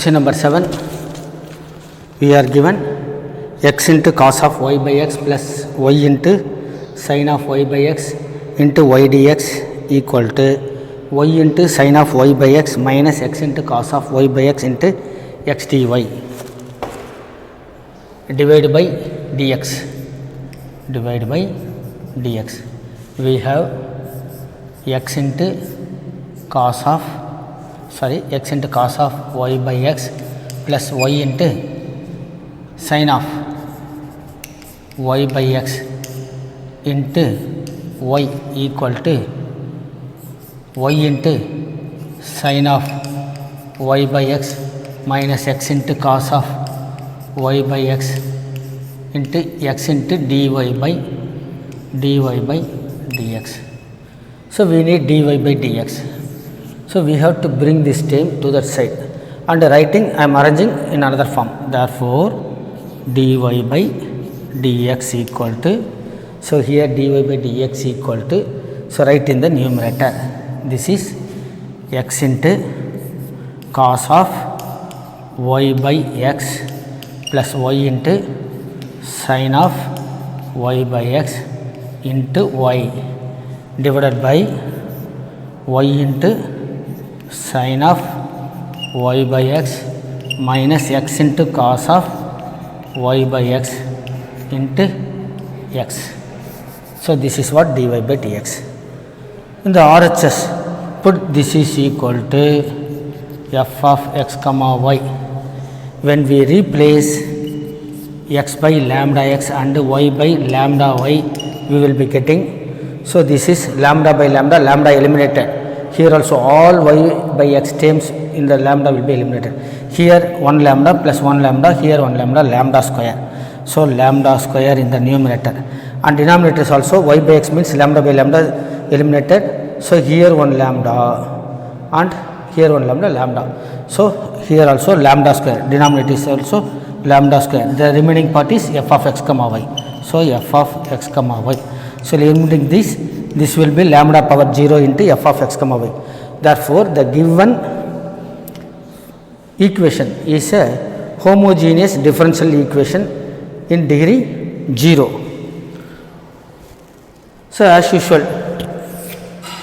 Question number 7. We are given x into cos of y by x plus y into sin of y by x into y dx equal to y into sin of y by x minus x into cos of y by x into x dy divided by dx. We have x into cos of y by x plus y into sin of y by x into y equal to y into sin of y by x minus x into cos of y by x into x into dy by dx. So we need dy by dx. So we have to bring this term to that side, and writing I am arranging in another form. Therefore dy by dx equal to, so here dy by dx equal to, so write in the numerator, this is x into cos of y by x plus y into sin of y by x into y divided by y into sin of y by x minus x into cos of y by x into x. So this is what dy by dx. In the RHS, put this is equal to f of x comma y. When we replace x by lambda x and y by lambda y, we will be getting, so this is lambda by lambda eliminated. Here also all y by x terms in the lambda will be eliminated. Here 1 lambda plus 1 lambda, here 1 lambda, lambda square. So lambda square in the numerator, and denominator is also y by x means lambda by lambda eliminated. So here 1 lambda and here 1 lambda. So here also lambda square, denominator is also lambda square. The remaining part is f of x comma y. So f of x comma y. So eliminating this will be lambda power 0 into f of x comma y. Therefore the given equation is a homogeneous differential equation in degree 0. So as usual,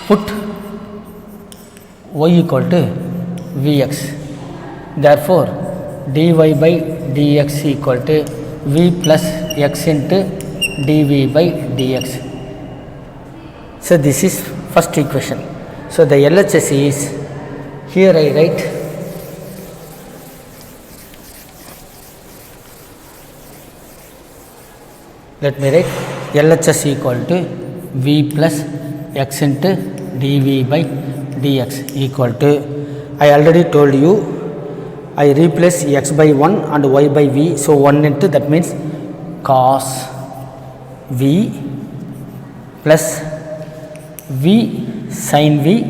put y equal to vx. Therefore dy by dx equal to v plus x into dv by dx. So this is first equation. So the LHS is, here I write LHS equal to v plus x into dv by dx equal to, I already told you, I replace x by 1 and y by v. So 1 into, that means cos v plus v sin v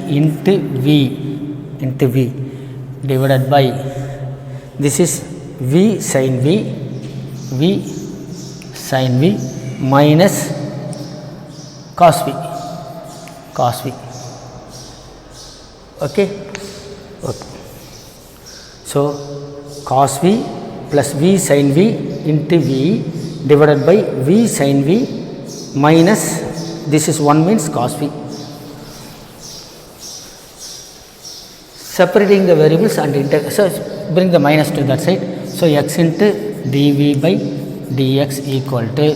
into v divided by, this is v sin v minus cos v. Okay. So cos v plus v sin v into v divided by v sin v minus, this is 1 means cos v. Separating the variables and so bring the minus to that side. So x into dv by dx equal to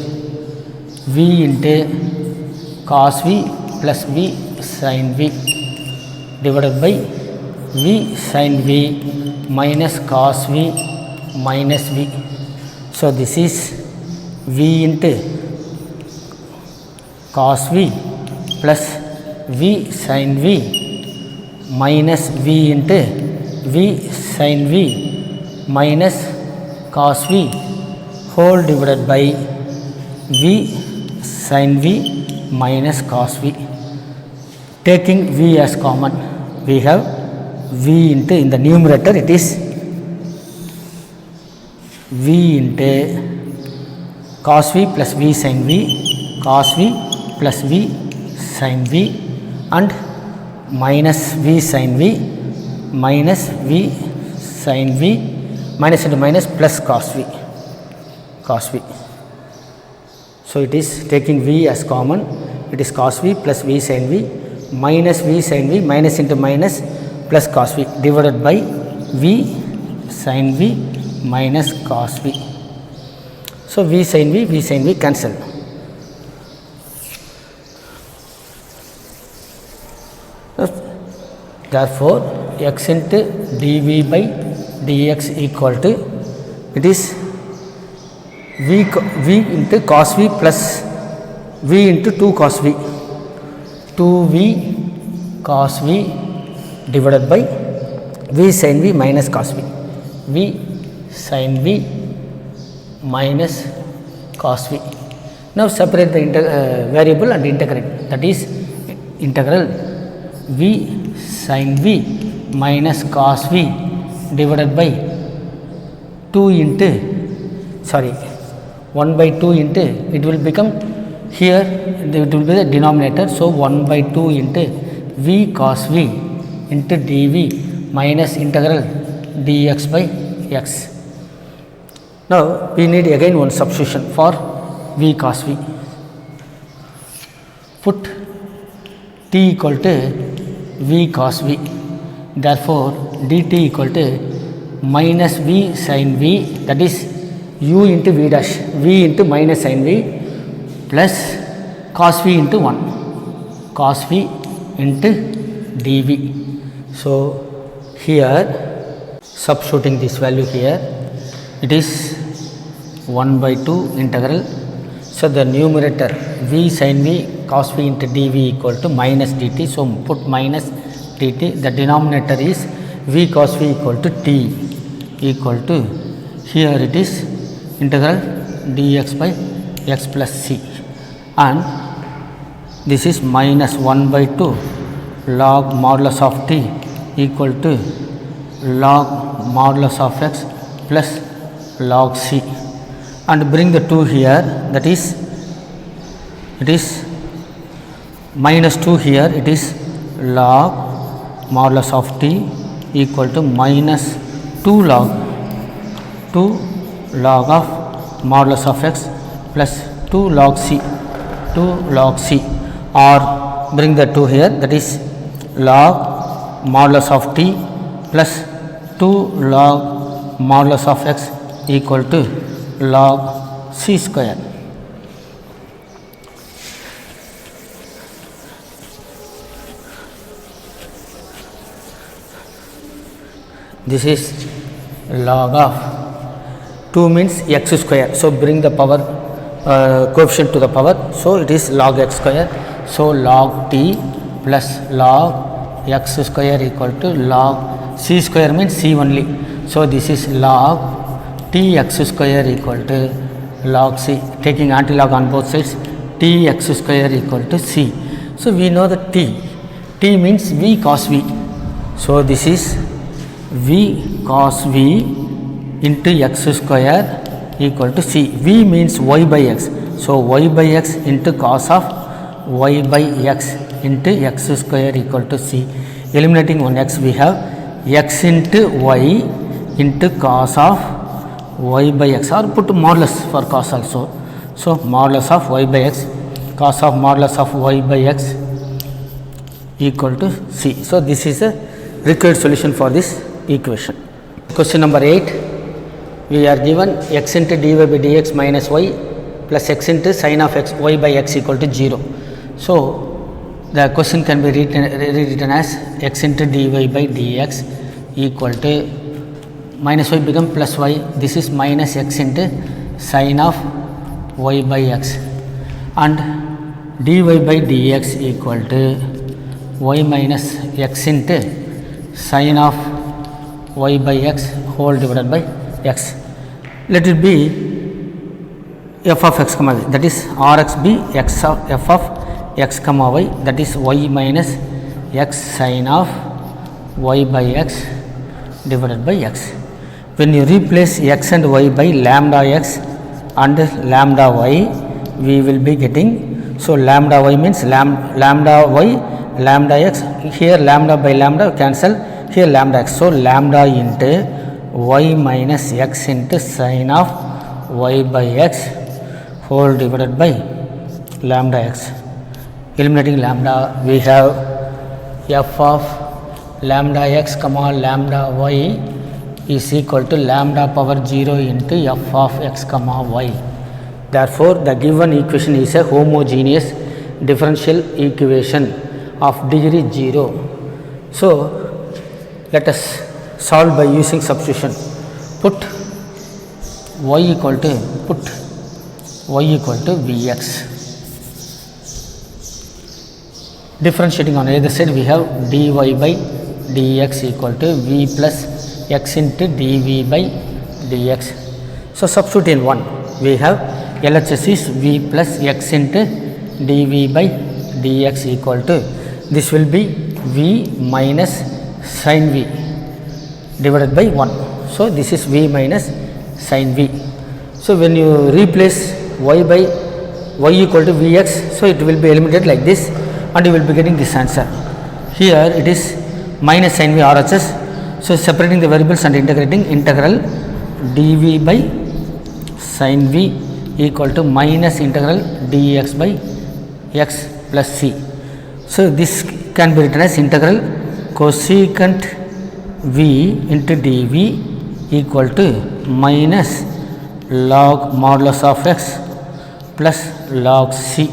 v into cos v plus v sin v divided by v sin v minus cos v minus v. So this is v into cos v plus v sin v minus v into v sin v minus cos v whole divided by v sin v minus cos v. Taking v as common, we have v into, in the numerator it is v into cos v plus v sin v, cos v plus v sin v and minus v sin v minus v sin v minus into minus plus cos v. So it is taking v as common, it is cos v plus v sin v minus into minus plus cos v divided by v sin v minus cos v. So v sin v cancel. Therefore x into dv by dx equal to, it is v into cos v plus v into 2 cos v, 2v cos v divided by v sin v minus cos v, v sin v minus cos v. Now separate the variable and integrate, that is integral v sin v minus cos v divided by 2 into 1 by 2 into, it will become here it will be the denominator, so 1 by 2 into v cos v into dv minus integral dx by x. Now we need again one substitution for v cos v. Put t equal to v cos v, therefore dt equal to minus v sin v, that is u into v dash, v into minus sin v plus cos v into 1, cos v into dv. So here substituting this value here, it is 1 by 2 integral. So the numerator v sin v cos v into dv equal to minus dt, so put minus dt, the denominator is v cos v equal to t equal to, here it is integral dx by x plus c, and this is minus 1 by 2 log modulus of t equal to log modulus of x plus log c, and bring the 2 here, that is it is minus 2 here, it is log modulus of t equal to minus 2 log of modulus of x plus 2 log c, or bring the 2 here, that is log modulus of t plus 2 log modulus of x equal to log c square. This is log of 2 means x square, so bring the power coefficient to the power, so it is log x square, so log t plus log x square equal to log c square means c only, so this is log t x square equal to log c, taking antilog on both sides, t x square equal to c. So we know that t means v cos v, so this is v cos v into x square equal to c, v means y by x, so y by x into cos of y by x into x square equal to c. Eliminating one x, we have x into y into cos of y by x, or put modulus for cos also, so modulus of y by x, cos of modulus of y by x equal to c. So this is a required solution for this equation. Question number 8, we are given x into dy by dx minus y plus x into sin of x y by x equal to 0. So the question can be rewritten as x into dy by dx equal to minus y become plus y, this is minus x into sin of y by x, and dy by dx equal to y minus x into sin of y by x whole divided by x. Let it be f of x comma y, that is Rx be x of f of x comma y, that is y minus x sin of y by x divided by x. When you replace x and y by lambda x and lambda y, we will be getting, so lambda y means lambda y lambda x, here lambda by lambda cancel, here lambda x. So lambda into y minus x into sine of y by x whole divided by lambda x. Eliminating lambda, we have f of lambda x comma lambda y is equal to lambda power 0 into f of x comma y. Therefore, the given equation is a homogeneous differential equation of degree 0. So, let us solve by using substitution. Put y equal to Vx. Differentiating on either side, we have dy by dx equal to v plus x into dv by dx. So, substitute in 1, we have LHS is v plus x into dv by dx equal to, this will be v minus sin v divided by 1. So, this is v minus sin v. So, when you replace y by y equal to Vx, so it will be eliminated like this and you will be getting this answer. Here it is minus sin v RHS. So, separating the variables and integrating, integral dv by sin v equal to minus integral dx by x plus c. So, this can be written as integral cosecant v into dv equal to minus log modulus of x plus log c.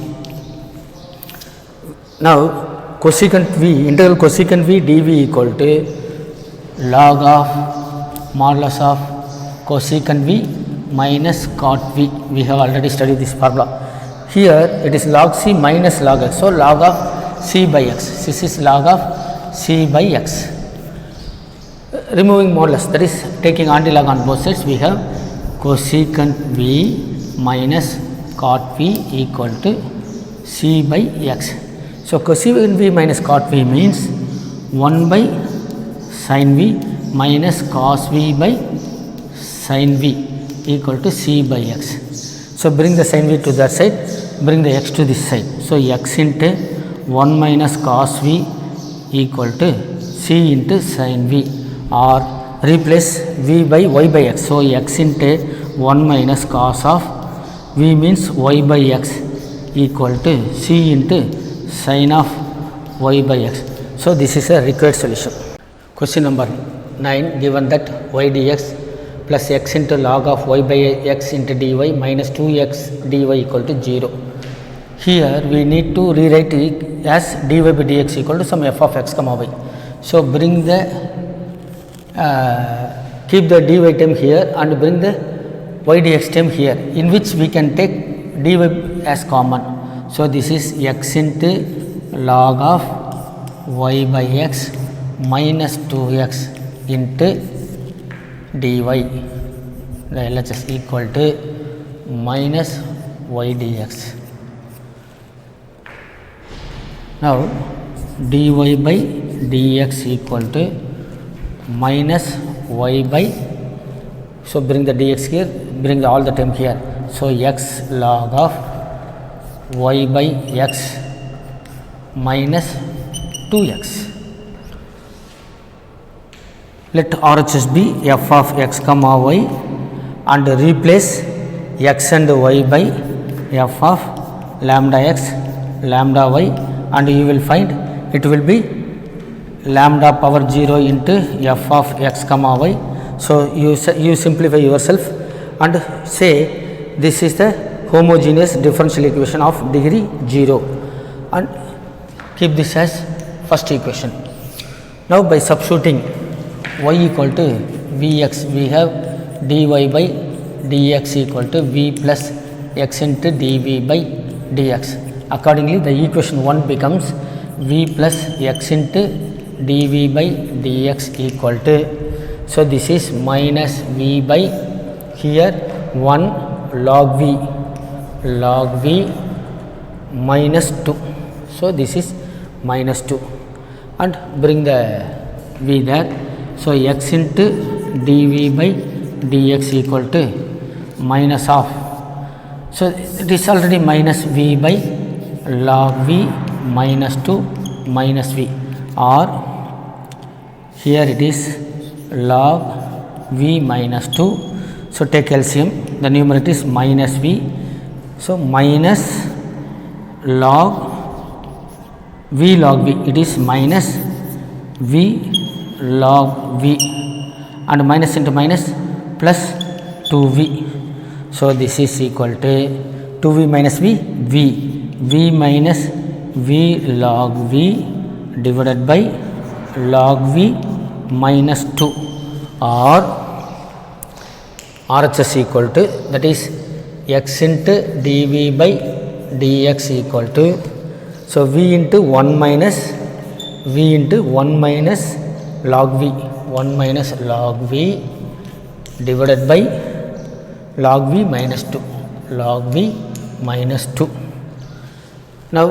Now, cosecant v, integral cosecant v dv equal to log of modulus of cosecant v minus cot v. We have already studied this formula. Here it is log c minus log x. So, log of c by x. This is log of c by x. Removing modulus, that is taking antilog on both sides, we have cosecant v minus cot v equal to c by x. So, cosecant v minus cot v means 1 by sin v minus cos v by sin v equal to c by x. So, bring the sin v to that side, bring the x to this side. So, x into 1 minus cos v equal to c into sin v, or replace v by y by x. So, x into 1 minus cos of v means y by x equal to c into sin of y by x. So, this is a required solution. Question number 9, given that y dx plus x into log of y by x into dy minus 2x dy equal to 0. Here we need to rewrite it as dy by dx equal to some f of x comma y. So, bring the keep the dy term here and bring the y dx term here, in which we can take dy as common. So, this is x into log of y by x minus 2x into dy, the LHS equal to minus y dx. Now, dy by dx equal to minus y by, so bring the dx here, bring all the term here. So, x log of y by x minus 2x. Let RHS be f of x comma y and replace x and y by f of lambda x lambda y, and you will find it will be lambda power 0 into f of x comma y. So, you simplify yourself and say this is the homogeneous differential equation of degree 0 and keep this as first equation. Now, by substituting y equal to Vx, we have dy by dx equal to v plus x into dv by dx. Accordingly, the equation 1 becomes v plus x into dv by dx equal to, so this is minus v by here 1 log v minus 2. So, this is minus 2 and bring the v there. So, x into dv by dx equal to minus of, so it is already minus v by log v minus 2 minus v, or here it is log v minus 2. So take LCM, the numerator is minus v, so minus log v log v, it is minus v log v, and minus into minus plus 2v. So this is equal to 2v minus v, v minus v log v divided by log v minus 2, or RHS equal to, that is x into dv by dx equal to, so v into 1 minus log v, 1 minus log v divided by log v minus 2, log v minus 2. Now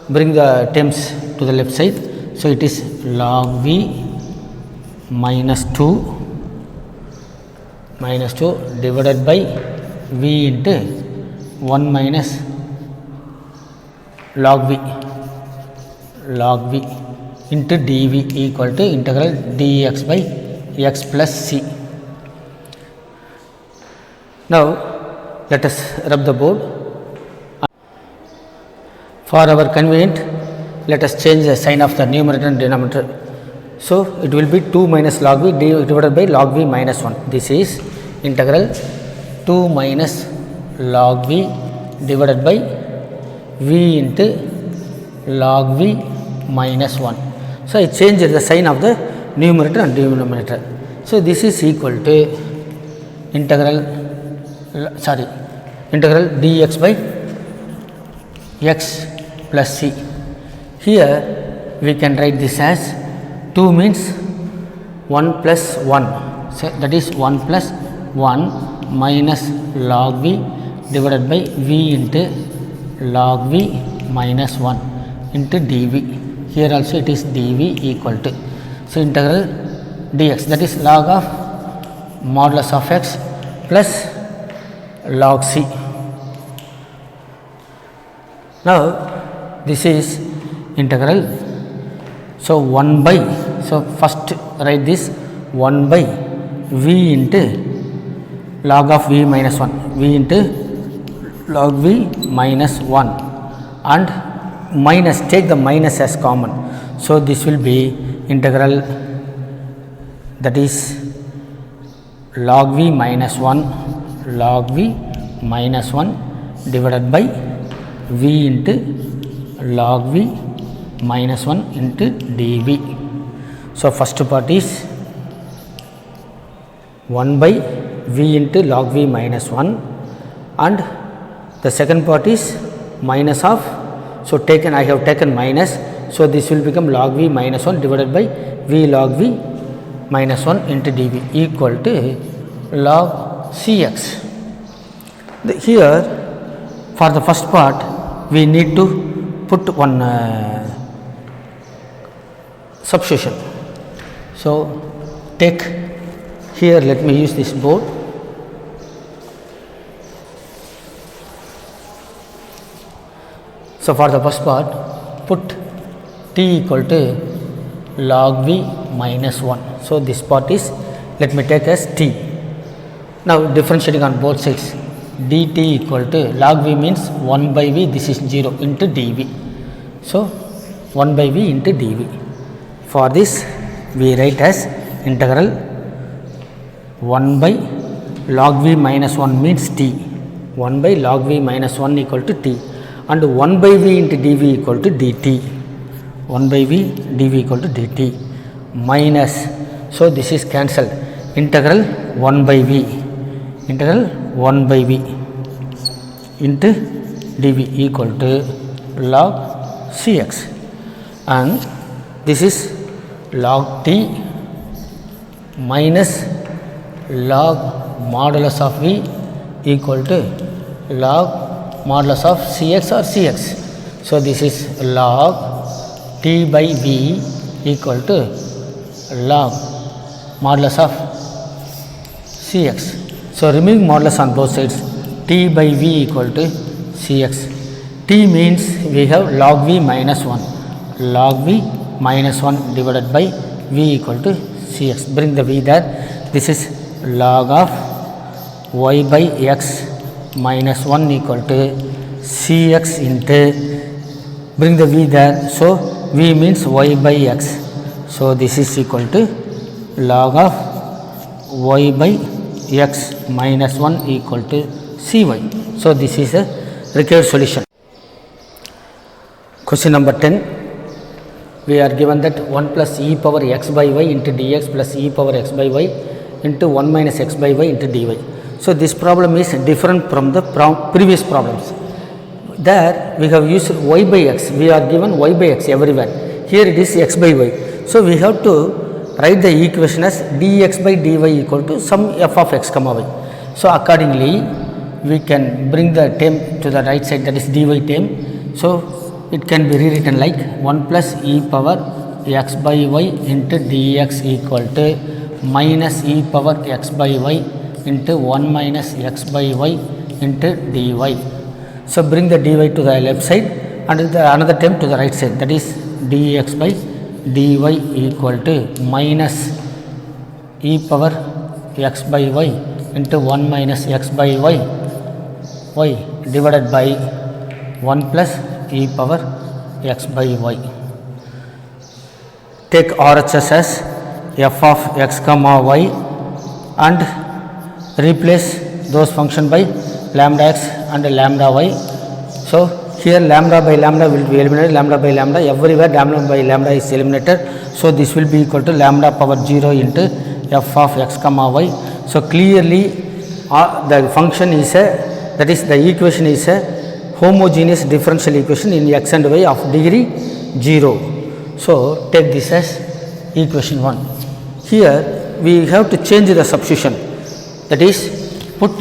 bring the terms to the left side, so it is log v minus 2 divided by v into 1 minus log v into dv equal to integral dx by x plus c. Now let us rub the board. For our convenient, let us change the sign of the numerator and denominator. So it will be 2 minus log v divided by log v minus 1. This is integral 2 minus log v divided by v into log v minus 1. So I changed the sign of the numerator and denominator. So this is equal to integral dx by x plus c. Here we can write this as 2 means 1 plus 1, so that is 1 plus 1 minus log v divided by v into log v minus 1 into dv. Here also it is dv equal to, so integral dx, that is log of modulus of x plus log c. Now this is integral, so 1 by, so first write this 1 by v into log of v minus 1, v into log v minus 1, and minus, take the minus as common. So this will be integral, that is log v minus 1 divided by v into log v minus 1 into dv. So first part is 1 by v into log v minus 1, and the second part is minus of, so taken, I have taken minus, so this will become log v minus 1 divided by v log v minus 1 into dv equal to log cx. Here for the first part we need to put one substitution. So take here, let me use this board. So for the first part, put t equal to log v minus 1. So this part is, let me take as t. Now differentiating on both sides, dt equal to log v means 1 by v, this is 0 into dv. So 1 by v into dv. For this we write as integral 1 by log v minus 1 means t, 1 by log v minus 1 equal to t, and 1 by v into dv equal to dt, 1 by v dv equal to dt minus, so this is cancelled, integral 1 by v into dv equal to log cx, and this is log t minus log modulus of v equal to log modulus of cx or cx. So this is log t by v equal to log modulus of cx. So removing modulus on both sides, t by v equal to cx. T means we have log v minus 1, log v minus 1 divided by v v equal to cx. Bring the v there. This is log of y by x minus 1 equal to cx into, bring the v there. So v means y by x. So this is equal to log of y by x minus 1 equal to cy. So this is a required solution. Question number 10. We are given that 1 plus e power x by y into dx plus e power x by y into 1 minus x by y into dy. So this problem is different from the previous problems. There we have used y by x. We are given y by x everywhere. Here it is x by y. So we have to write the equation as dx by dy equal to some f of x comma y. So accordingly we can bring the term to the right side, that is dy term. So it can be rewritten like 1 plus e power x by y into dx equal to minus e power x by y into 1 minus x by y into dy. So bring the dy to the left side and another term to the right side, that is dx by dy equal to minus e power x by y into 1 minus x by y divided by 1 plus e power x by y. Take RHS as f of x comma y and replace those function by lambda x and lambda y. So here lambda by lambda will be eliminated, lambda by lambda, everywhere lambda by lambda is eliminated. So this will be equal to lambda power 0 into f of x comma y. So clearly the function is a, that is the equation is a homogeneous differential equation in x and y of degree 0. So take this as equation 1. Here we have to change the substitution, that is put,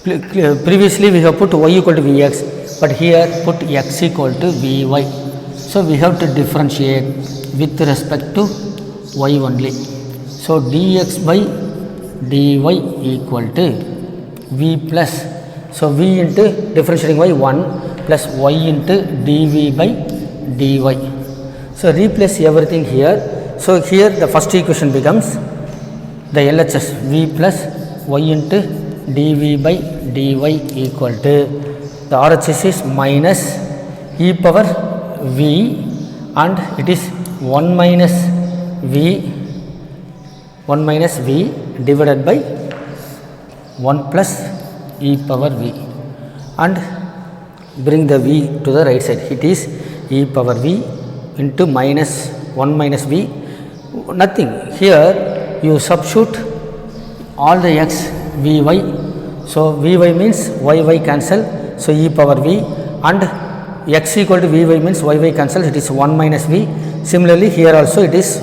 previously we have put y equal to vx, but here put x equal to vy. So we have to differentiate with respect to y only. So dx by dy equal to v plus, so v into differentiating y 1 plus y into dv by dy. So replace everything here. So here the first equation becomes the LHS v plus y into dv by dy equal to, the RHS is minus e power v and it is 1 minus v divided by 1 plus e power v, and bring the v to the right side. It is e power v into minus 1 minus v, nothing. Here you substitute all the x vy. So vy means y cancel, so e power v, and x equal to vy means y cancel, it is 1 minus v. Similarly here also it is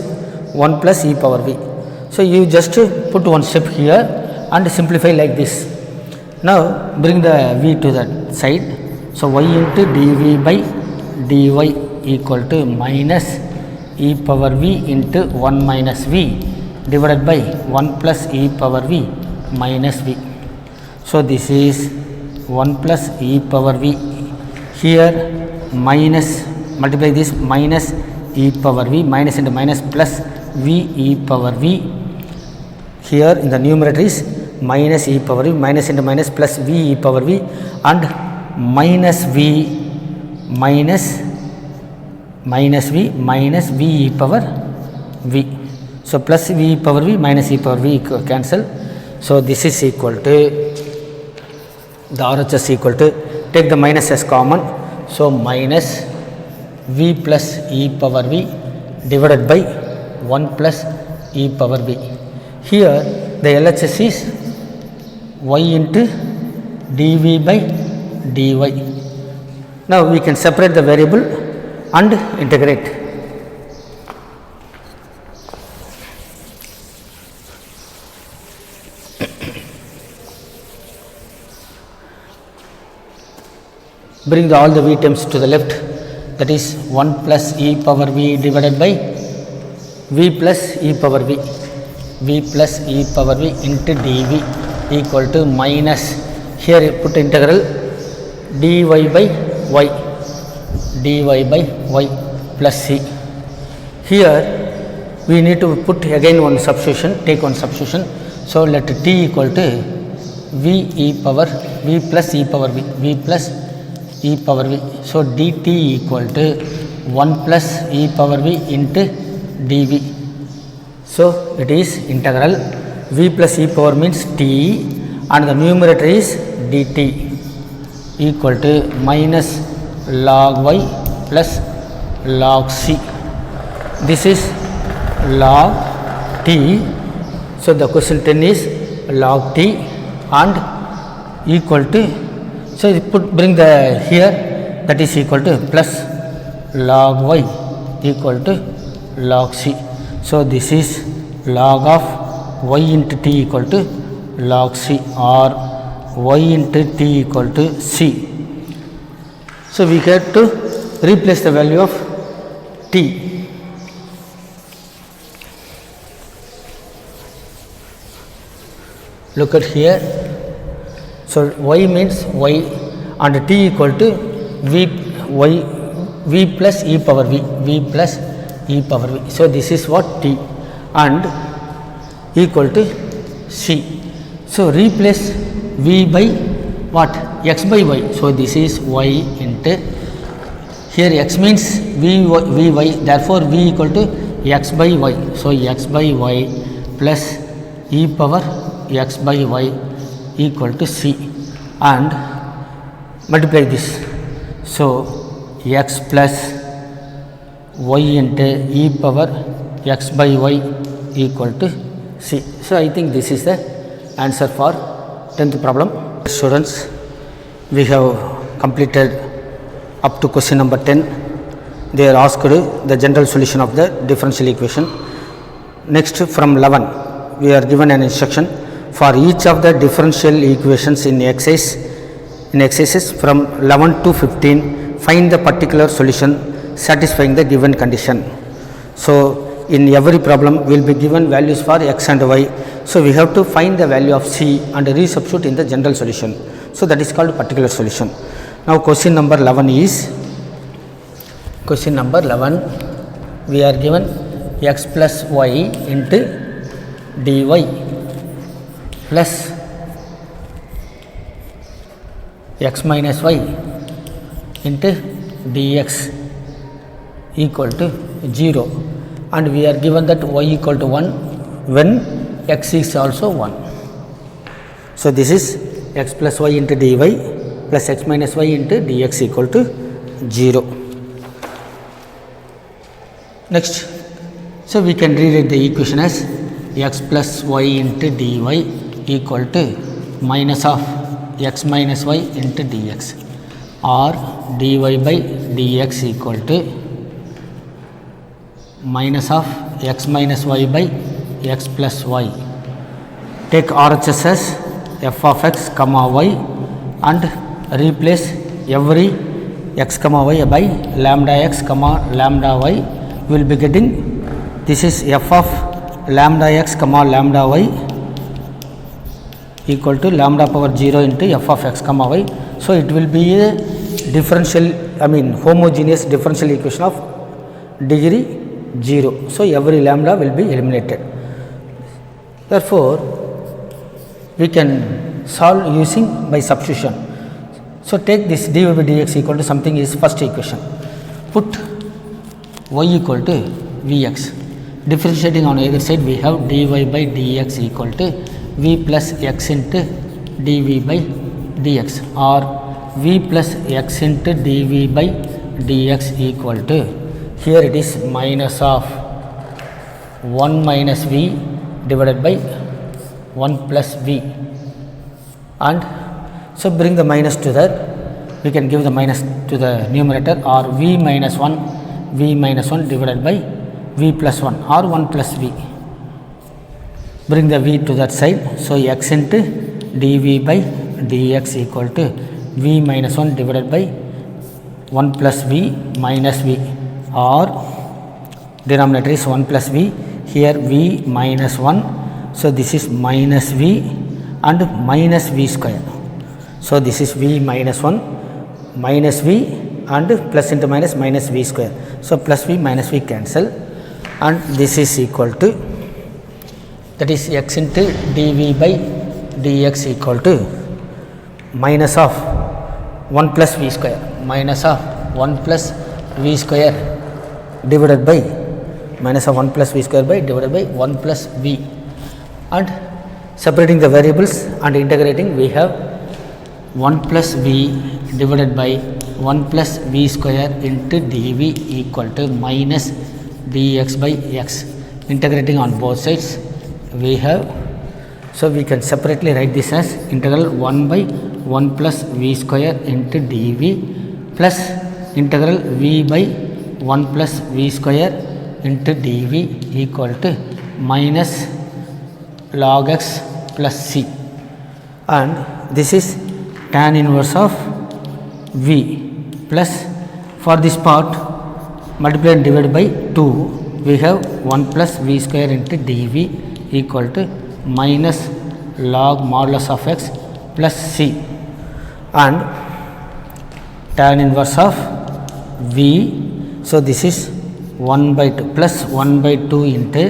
1 plus e power v. So you just put one step here and simplify like this. Now bring the v to that side. So y into dv by dy equal to minus e power v into 1 minus v divided by 1 plus e power v minus v. So this is 1 plus e power v. Here minus, multiply this minus e power v, minus into minus plus v e power v. Here in the numerator is minus e power v, minus into minus plus v e power v, and minus v minus v e power v. So plus v e power v minus e power v cancel. So this is equal to, the RHS equal to, take the minus as common. So minus v plus e power v divided by 1 plus e power v. Here the LHS is y into dv by dy. Now we can separate the variable and integrate. Bring all the v terms to the left, that is 1 plus e power v divided by v plus e power v, v plus e power v into dv equal to minus, here put integral dy by y plus c. Here we need to put again one substitution, take one substitution. So let t equal to v e power v plus e power v plus e power v. So dt equal to 1 plus e power v into dv. So it is integral v plus e power means t and the numerator is dt equal to minus log y plus log c. This is log t. So the question 10 is log t and equal to, so you bring the here, that is equal to plus log y equal to log c. So this is log of y into t equal to log c or y into t equal to c. So we get to replace the value of t. Look at here. So y means y and t equal to v plus e power v plus e power v. So this is what t and equal to c. So replace v by what? X by y. So this is y into, here x means vy, therefore v equal to x by y. So x by y plus e power x by y equal to c and multiply this. So x plus y into e power x by y equal to c. So I think this is the answer for 10th problem. Students, we have completed up to question number 10. They are asked the general solution of the differential equation. Next, from 11 we are given an instruction for each of the differential equations in exercises from 11 to 15, find the particular solution satisfying the given condition. So in every problem we will be given values for x and y. So we have to find the value of c and resubstitute in the general solution. So that is called particular solution. Now question number 11 is, question number 11 we are given x plus y into dy plus x minus y into dx equal to 0 and we are given that y equal to 1 when x is also 1. So this is x plus y into dy plus x minus y into dx equal to 0. Next, so we can rewrite the equation as x plus y into dy equal to minus of x minus y into dx or dy by dx equal to minus of x minus y by x plus y. Take RHS as f of x comma y and replace every x comma y by lambda x comma lambda y. We will be getting, this is f of lambda x comma lambda y equal to lambda power 0 into f of x comma y. So it will be a differential, homogeneous differential equation of degree 0. So every lambda will be eliminated. Therefore we can solve using by substitution. So take this dy by dx equal to something is first equation. Put y equal to vx. Differentiating on either side we have dy by dx equal to v plus x into dv by dx or v plus x into dv by dx equal to, here it is minus of 1 minus v divided by 1 plus v, and so bring the minus to that, we can give the minus to the numerator or v minus 1 divided by v plus 1 or 1 plus v. Bring the v to that side. So x into dv by dx equal to v minus 1 divided by 1 plus v minus v, or denominator is 1 plus v, here v minus 1. So this is minus v and minus v square. So this is v minus 1 minus v and plus into minus minus v square. So plus v minus v cancel and this is equal to, that is x into dv by dx equal to minus of 1 plus v square, minus of 1 plus v square divided by minus of 1 plus v square by divided by 1 plus v, and separating the variables and integrating, we have 1 plus v divided by 1 plus v square into dv equal to minus dx by x. Integrating on both sides, we have, so we can separately write this as integral 1 by 1 plus v square into dv plus integral v by 1 plus v square into dv equal to minus log x plus c, and this is tan inverse of v plus, for this part multiply and divide by 2, we have 1 plus v square into dv equal to minus log modulus of x plus c, and tan inverse of v, so this is 1 by 2 plus 1 by 2 into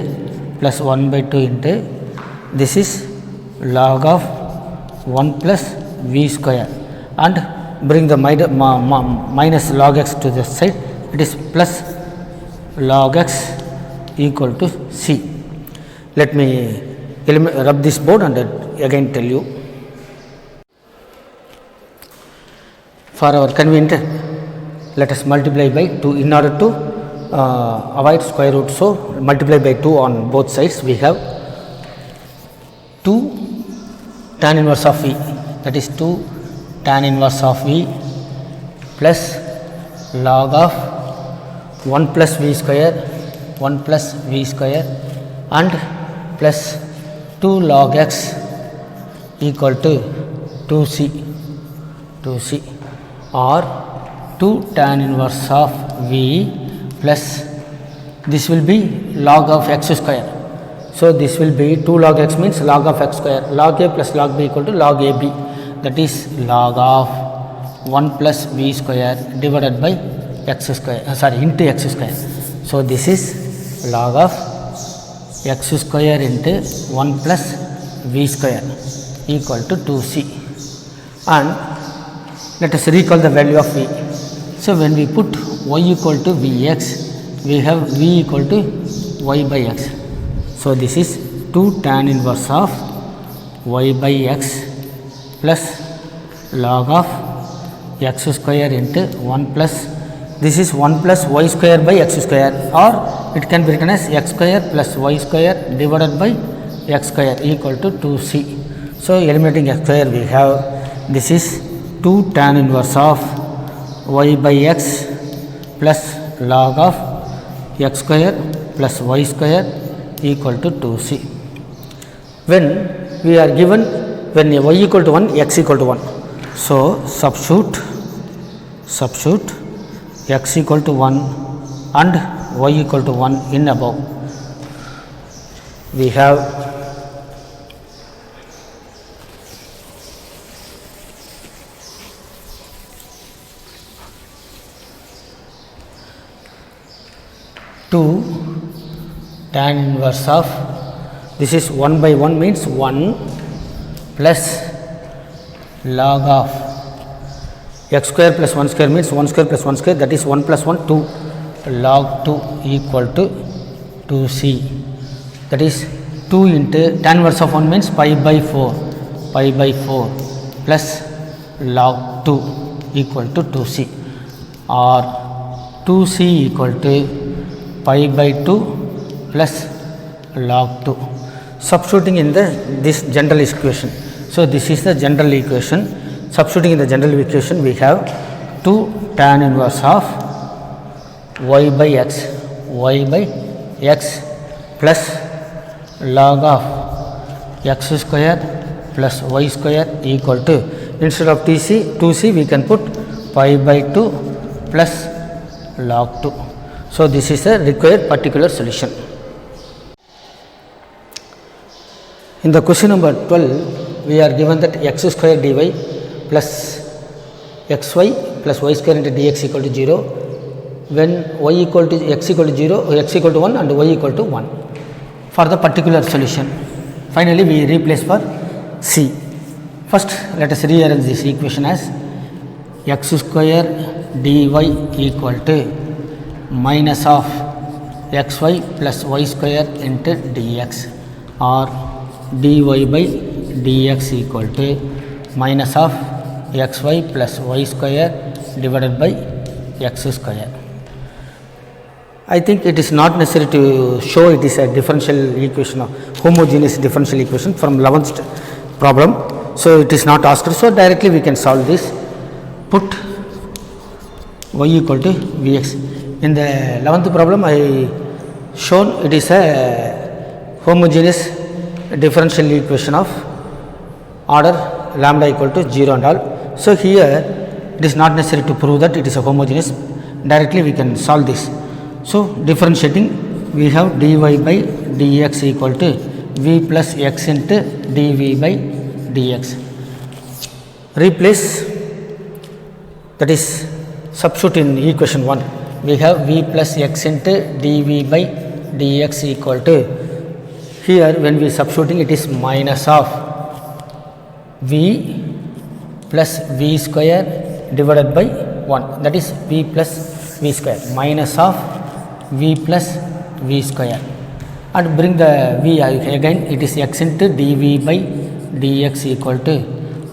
plus 1 by 2 into, this is log of 1 plus v square, and bring the minus log x to the side, it is plus log x equal to c. Let me rub this board and again tell you. For our convenience, let us multiply by 2 in order to avoid square root. So, multiply by 2 on both sides, we have 2 tan inverse of v, that is 2 tan inverse of v plus log of 1 plus v square, 1 plus v square, and plus 2 log x equal to 2c, 2c, or 2 tan inverse of v plus, this will be log of x square. So, this will be 2 log x means log of x square, log a plus log b equal to log a b, that is log of 1 plus v square divided by x square, into x square. So, this is log of x square into 1 plus v square equal to 2c, and let us recall the value of v. So, when we put y equal to vx, we have v equal to y by x. So, this is 2 tan inverse of y by x plus log of x square into 1 plus, this is 1 plus y square by x square, or it can be written as x square plus y square divided by x square equal to 2c. So, eliminating x square, we have, this is 2 tan inverse of y by x plus log of x square plus y square equal to 2c. When we are given, when y equal to 1, x equal to 1. So, substitute x equal to 1 and y equal to 1 in above. We have two tan inverse of, this is 1 by 1 means 1 plus log of x square plus 1 square means 1 square plus 1 square, that is 1 plus 1 2, log 2 equal to 2c, that is 2 into tan inverse of 1 means pi by 4 plus log 2 equal to 2c, or 2c equal to pi by 2 plus log 2, substituting in this general equation. So, this is the general equation. Substituting in the general equation, we have 2 tan inverse of y by x plus log of x square plus y square equal to, instead of 2c we can put pi by 2 plus log 2. So, this is the required particular solution. In the question number 12, we are given that x square dy plus xy plus y square into dx equal to 0. when y equal to x equal to 0, x equal to 1 and y equal to 1 for the particular solution. Finally, we replace for C. First, let us rearrange this equation as x square dy equal to minus of xy plus y square into dx, or dy by dx equal to minus of xy plus y square divided by x square. I think it is not necessary to show it is a differential equation, or homogeneous differential equation from 11th problem. So, it is not asked. So, directly we can solve this. Put y equal to vx. In the 11th problem, I shown it is a homogeneous differential equation of order lambda equal to 0 and all. So, here it is not necessary to prove that it is a homogeneous. Directly we can solve this. So, differentiating, we have dy by dx equal to v plus x into dv by dx. Replace, that is substitute in equation 1. We have v plus x into dv by dx equal to, here when we substituting it is minus of v plus v square divided by 1, that is v plus v square, minus of v plus v square, and bring the v again, it is x into dv by dx equal to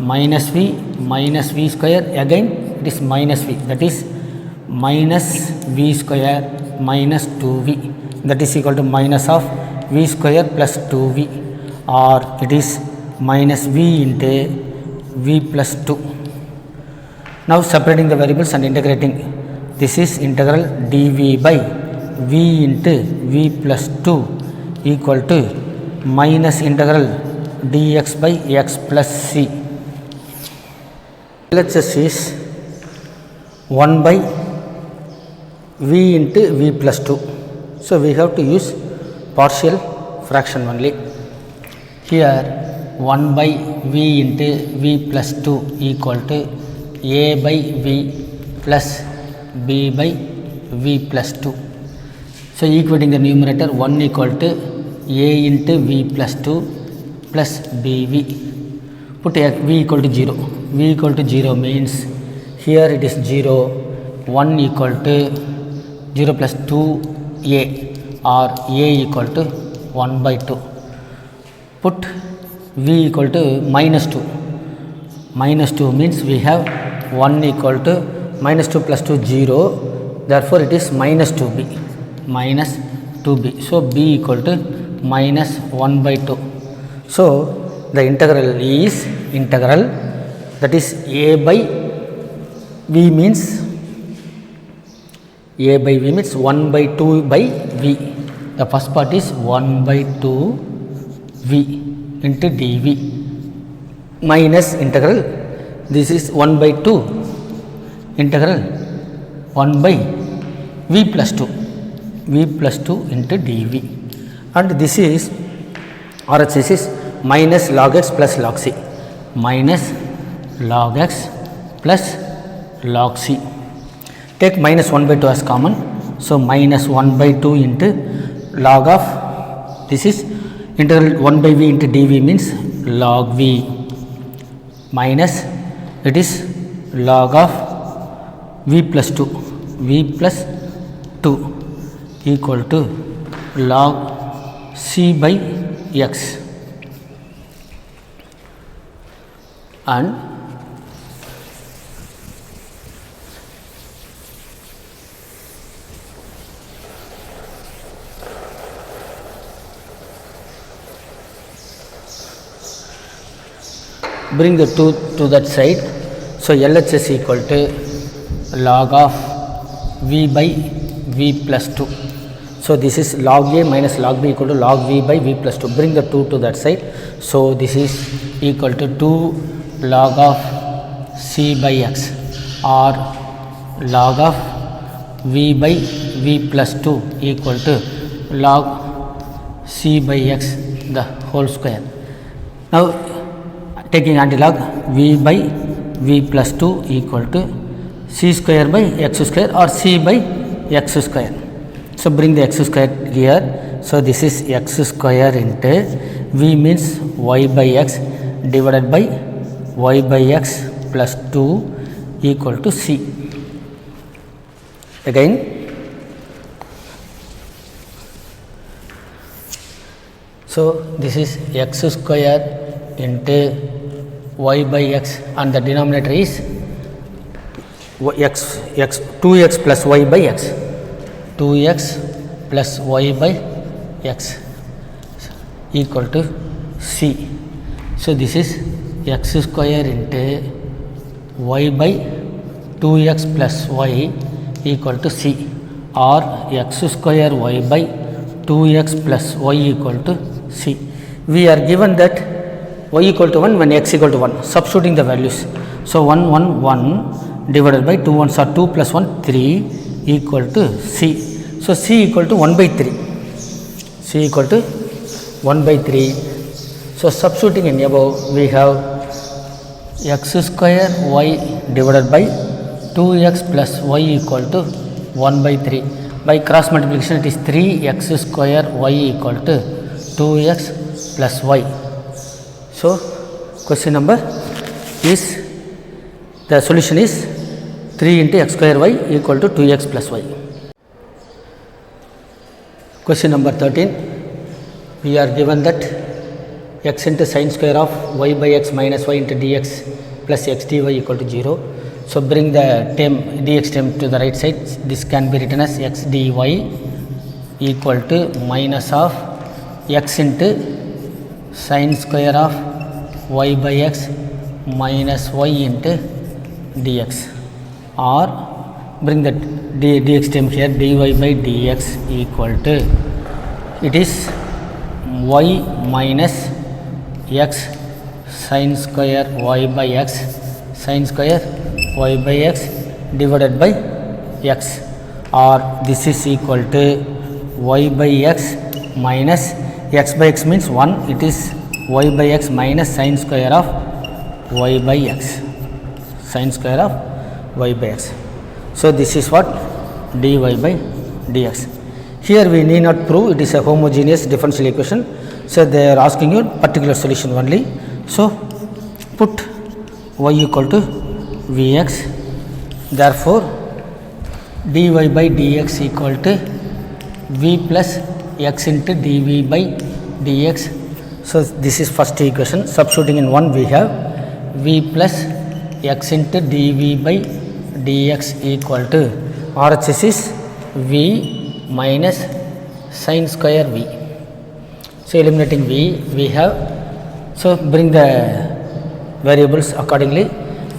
minus v square, again it is minus v, that is minus v square minus 2v, that is equal to minus of v square plus 2v, or it is minus v into v plus 2. Now, separating the variables and integrating, this is integral dv by v into v plus 2 equal to minus integral dx by x plus c. LHS is 1 by v into v plus 2. So, we have to use partial fraction only. Here 1 by v into v plus 2 equal to a by v plus b by v plus 2. So, equating the numerator, 1 equal to a into v plus 2 plus bv. Put v equal to 0. V equal to 0 means here it is 0, 1 equal to 0 plus 2a, or a equal to 1 by 2. Put v equal to minus 2. Minus 2 means we have 1 equal to minus 2 plus 2 0, therefore it is minus 2b. Minus 2b. So, b equal to minus 1 by 2. So, the integral is integral, that is a by v means 1 by 2 by v. The first part is 1 by 2 v into dv minus integral, this is 1 by 2 integral 1 by v plus 2. V plus 2 into dv, and this is RHS is minus log x plus log c, minus log x plus log c. Take minus 1 by 2 as common. So, minus 1 by 2 into log of, this is integral 1 by v into dv means log v, minus it is log of v plus 2 equal to log c by x, and bring the 2 to that side. So, LHS equal to log of v by v plus 2. So, this is log a minus log b equal to log v by v plus 2. Bring the 2 to that side. So, this is equal to 2 log of c by x, or log of v by v plus 2 equal to log c by x the whole square. Now, taking antilog, v by v plus 2 equal to c square by x square, or c by x square. So bring the x square here. So this is x square into v means y by x divided by y by x plus 2 equal to c. Again, so this is x square into y by x and the denominator is x 2x plus y by x, 2x plus y by x equal to c. So this is x square into y by 2x plus y equal to c, or x square y by 2x plus y equal to c. We are given that y equal to 1 when x equal to 1, substituting the values. So 1 1 1 divided by 2 1s are 2 plus 1 3 equal to c. So c equal to 1 by 3, c equal to 1 by 3. So substituting in above, we have x square y divided by 2x plus y equal to 1 by 3. By cross multiplication, it is 3x square y equal to 2x plus y. So question number is, the solution is 3 into x square y equal to 2x plus y. Question number 13, we are given that x into sin square of y by x minus y into dx plus x dy equal to 0. So bring the term dx term to the right side. This can be written as x dy equal to minus of x into sin square of y by x minus y into dx, or bring the dx term here, dy by dx equal to, it is y minus x sin square y by x sin square y by x divided by x, or this is equal to y by x minus x by x means 1, it is y by x minus sin square of y by x, sin square of y by x. So this is what dy by dx. Here we need not prove, it is a homogeneous differential equation. So they are asking you particular solution only. So put y equal to vx, therefore dy by dx equal to v plus x into dv by dx. So this is first equation. Substituting in 1, we have v plus x into dv by dx equal to RHS is v minus sin square v. So eliminating v, we have, so bring the variables accordingly.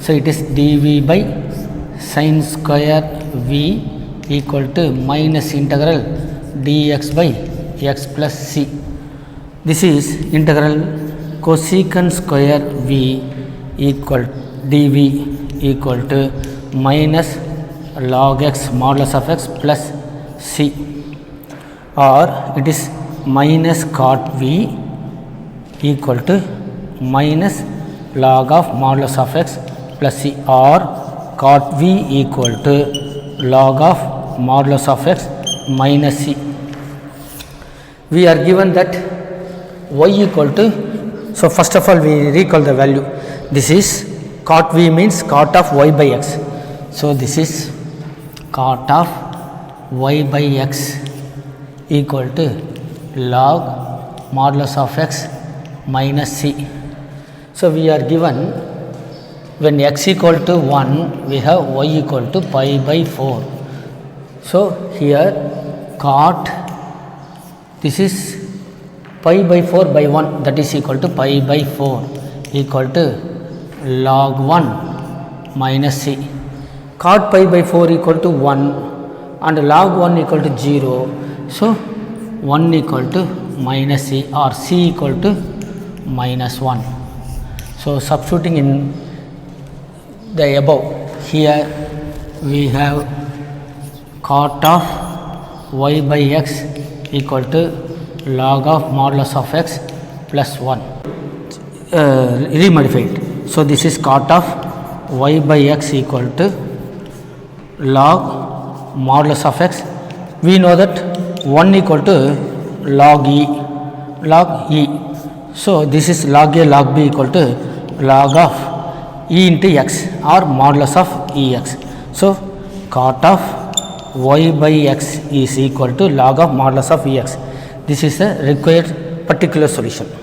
So it is dv by sin square v equal to minus integral dx by x plus c. This is integral cosecant square v equal dv equal to minus log x modulus of x plus c, or it is minus cot v equal to minus log of modulus of x plus c, or cot v equal to log of modulus of x minus c. We are given that y equal to, so first of all we recall the value. This is cot v means cot of y by x. So this is cot of y by x equal to log modulus of x minus c. So we are given, when x equal to 1, we have y equal to pi by 4. So here cot, this is pi by 4 by 1, that is equal to pi by 4 equal to log 1 minus c. Cot pi by 4 equal to 1 and log 1 equal to 0. So 1 equal to minus c, or c equal to minus 1. So substituting in the above, here we have cot of y by x equal to log of modulus of x plus 1, remodified. So this is cot of y by x equal to log modulus of x. We know that 1 equal to log e, log e. So this is log a log b equal to log of e into x or modulus of ex. So cot of y by x is equal to log of modulus of ex. This is the required particular solution.